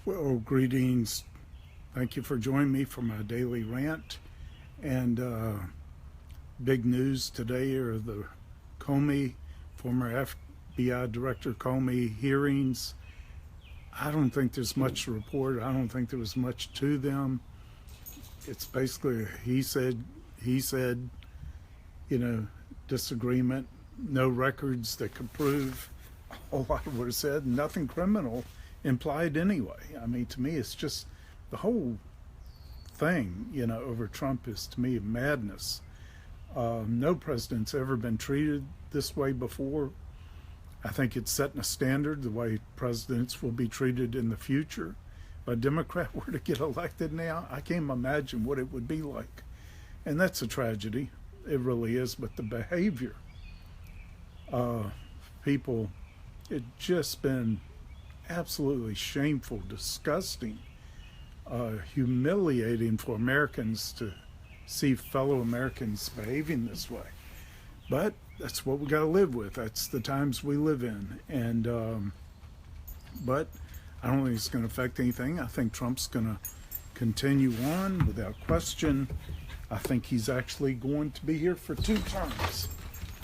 Well, greetings. Thank you for joining me for my daily rant. And big news today are the Comey, former FBI Director Comey hearings. I don't think there's much to report. I don't think there was much to them. It's basically he said, disagreement, no records that could prove a whole lot of what it said, nothing criminal implied anyway. I mean, to me, it's just the whole thing, over Trump is to me madness. No president's ever been treated this way before. I think it's setting a standard the way presidents will be treated in the future. If a Democrat were to get elected now, I can't imagine what it would be like. And that's a tragedy. It really is. But the behavior, people, it's just been absolutely shameful, disgusting, humiliating for Americans to see fellow Americans behaving this way. But that's what we got to live with. That's the times we live in. And but I don't think it's going to affect anything. I think Trump's going to continue on without question. I think he's actually going to be here for 2 terms.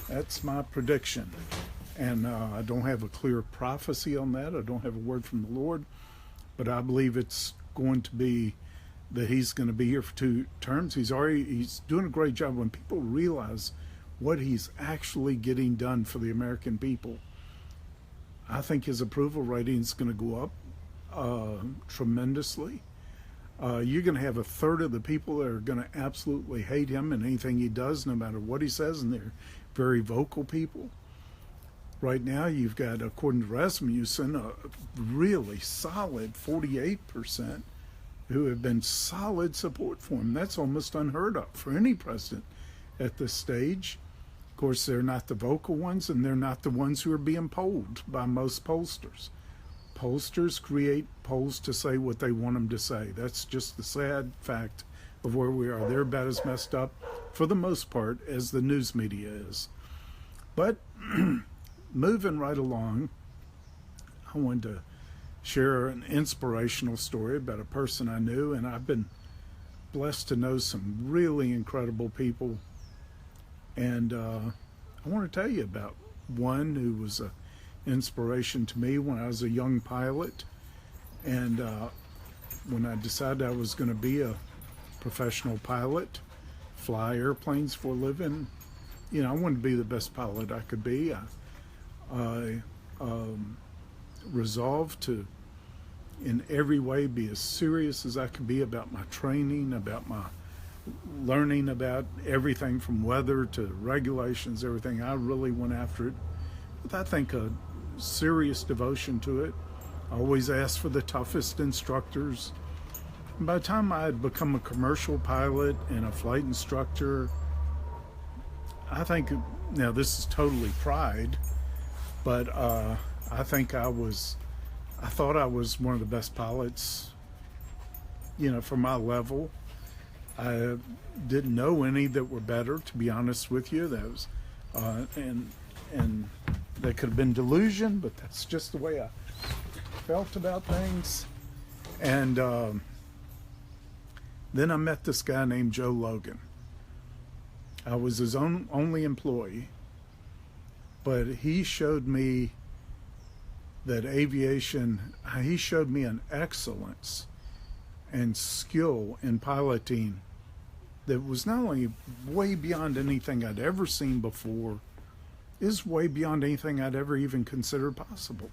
That's my prediction. And I don't have a clear prophecy on that. I don't have a word from the Lord. But I believe it's going to be that he's going to be here for 2 terms. He's doing a great job. When people realize what he's actually getting done for the American people, I think his approval rating is going to go up tremendously. You're going to have 1/3 of the people that are going to absolutely hate him and anything he does, no matter what he says, and they're very vocal people. Right now, you've got, according to Rasmussen, a really solid 48% who have been solid support for him. That's almost unheard of for any president at this stage. Of course, they're not the vocal ones, and they're not the ones who are being polled by most pollsters. Pollsters create polls to say what they want them to say. That's just the sad fact of where we are. They're about as messed up, for the most part, as the news media is. But moving right along, I wanted to share an inspirational story about a person I knew, and I've been blessed to know some really incredible people. And I want to tell you about one who was an inspiration to me when I was a young pilot. And when I decided I was going to be a professional pilot, fly airplanes for a living, I wanted to be the best pilot I could be. I resolved to, in every way, be as serious as I could be about my training, about my learning about everything from weather to regulations, everything. I really went after it with, I think, a serious devotion to it. I always asked for the toughest instructors. And by the time I had become a commercial pilot and a flight instructor, I think, now this is totally pride, but I think I thought I was one of the best pilots, for my level. I didn't know any that were better, to be honest with you. That was, and that could have been delusion, but that's just the way I felt about things. And then I met this guy named Joe Logan. I was his only employee, but he showed me that aviation, he showed me an excellence and skill in piloting that was not only way beyond anything I'd ever seen before, is way beyond anything I'd ever even considered possible.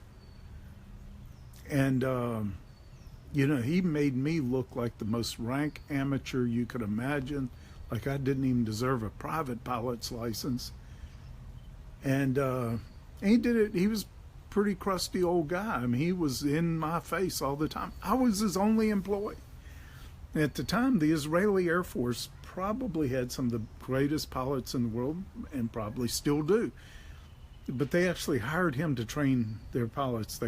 And, he made me look like the most rank amateur you could imagine, like I didn't even deserve a private pilot's license. And he did it. He was a pretty crusty old guy. I mean, he was in my face all the time. I was his only employee. At the time, the Israeli Air Force probably had some of the greatest pilots in the world, and probably still do. But they actually hired him to train their pilots.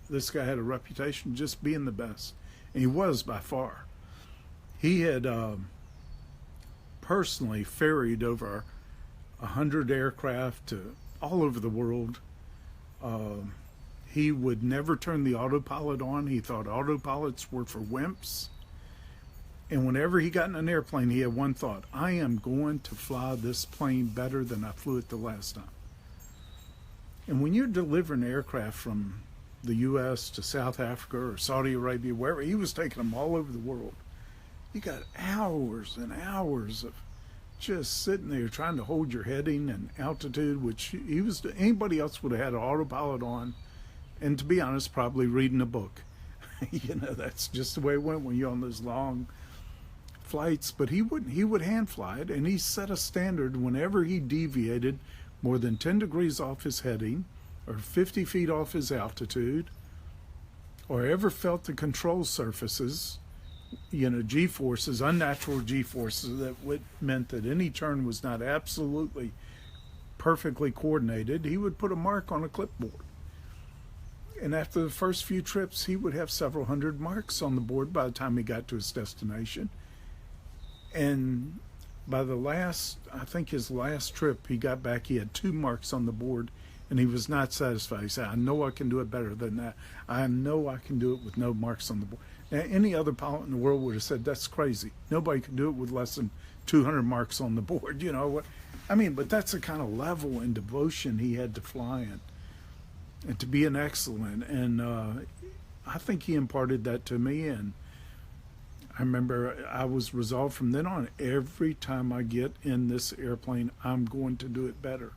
This guy had a reputation of just being the best, and he was by far. He had personally ferried over 100 aircraft to all over the world. He would never turn the autopilot on. He thought autopilots were for wimps. And whenever he got in an airplane, he had one thought: I am going to fly this plane better than I flew it the last time. And when you're delivering aircraft from the U.S. to South Africa or Saudi Arabia, wherever, he was taking them all over the world. You got hours and hours of just sitting there trying to hold your heading and altitude, which anybody else would have had an autopilot on, and to be honest, probably reading a book. That's just the way it went when you're on those long flights. But he wouldn't. He would hand fly it, and he set a standard whenever he deviated more than 10 degrees off his heading or 50 feet off his altitude, or ever felt the control surfaces, G-forces, unnatural G-forces, that meant that any turn was not absolutely perfectly coordinated, he would put a mark on a clipboard. And after the first few trips, he would have several hundred marks on the board by the time he got to his destination. And by his last trip, he got back, he had 2 marks on the board, and he was not satisfied. He said, I know I can do it better than that. I know I can do it with no marks on the board. Now, any other pilot in the world would have said, that's crazy. Nobody can do it with less than 200 marks on the board. But that's the kind of level and devotion he had to flying and to being excellent. And I think he imparted that to me. And I remember I was resolved from then on, every time I get in this airplane, I'm going to do it better.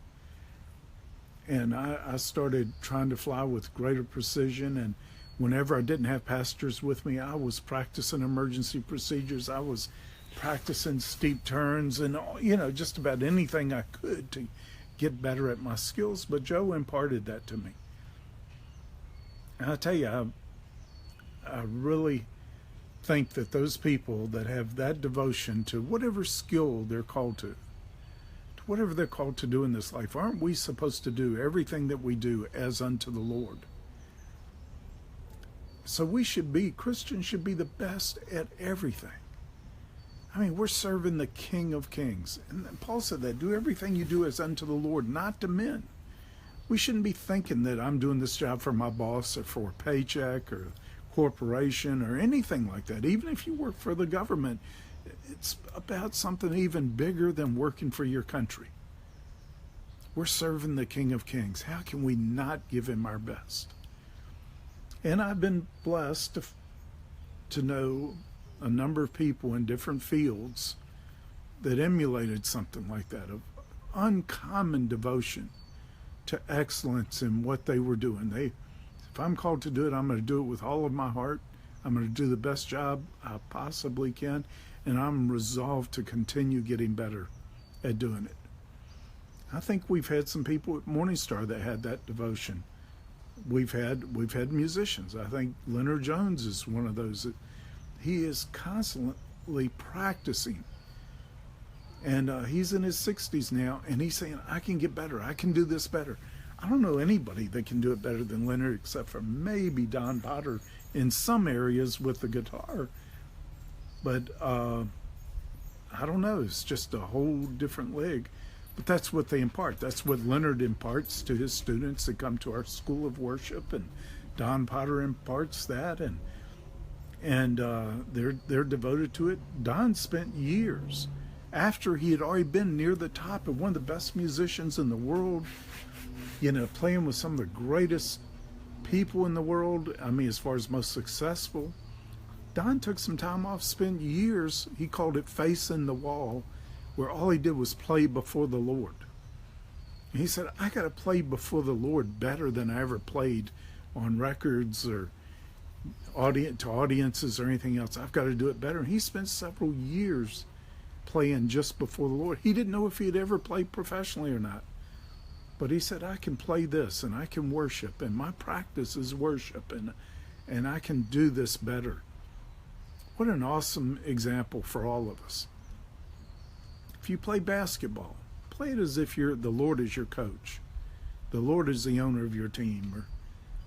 And I started trying to fly with greater precision. And whenever I didn't have passengers with me, I was practicing emergency procedures. I was practicing steep turns and, just about anything I could to get better at my skills. But Joe imparted that to me. And I tell you, I really think that those people that have that devotion to whatever skill they're called to whatever they're called to do in this life, aren't we supposed to do everything that we do as unto the Lord? So Christians should be the best at everything. We're serving the King of Kings. And Paul said that, do everything you do as unto the Lord, not to men. We shouldn't be thinking that I'm doing this job for my boss or for a paycheck or corporation or anything like that. Even if you work for the government, it's about something even bigger than working for your country. We're serving the King of Kings. How can we not give him our best? And I've been blessed to know a number of people in different fields that emulated something like that, of uncommon devotion to excellence in what they were doing. If I'm called to do it, I'm going to do it with all of my heart. I'm going to do the best job I possibly can, and I'm resolved to continue getting better at doing it. I think we've had some people at Morningstar that had that devotion. We've had musicians. I think Leonard Jones is one of those. He is constantly practicing. And he's in his 60s now, and he's saying, I can get better. I can do this better. I don't know anybody that can do it better than Leonard, except for maybe Don Potter in some areas with the guitar. But I don't know. It's just a whole different league. But that's what they impart. That's what Leonard imparts to his students that come to our school of worship, and Don Potter imparts that, and they're devoted to it. Don spent years after he had already been near the top of one of the best musicians in the world, playing with some of the greatest people in the world. As far as most successful. Don took some time off, spent years, he called it facing the wall, where all he did was play before the Lord. And he said, I got to play before the Lord better than I ever played on records or to audiences or anything else. I've got to do it better. And he spent several years playing just before the Lord. He didn't know if he'd ever played professionally or not. But he said, I can play this, and I can worship, and my practice is worship, and I can do this better. What an awesome example for all of us. If you play basketball, play it as if the Lord is your coach. The Lord is the owner of your team, or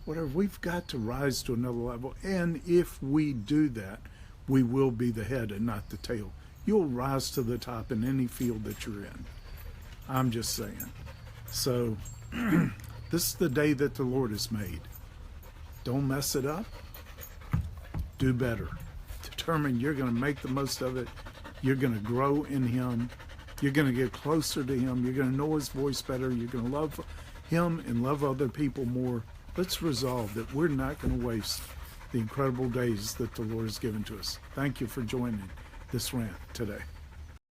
whatever. We've got to rise to another level. And if we do that, we will be the head and not the tail. You'll rise to the top in any field that you're in. I'm just saying. So this is the day that the Lord has made. Don't mess it up. Do better. Determine you're going to make the most of it. You're going to grow in Him. You're going to get closer to Him. You're going to know His voice better. You're going to love Him and love other people more. Let's resolve that we're not going to waste the incredible days that the Lord has given to us. Thank you for joining this rant today.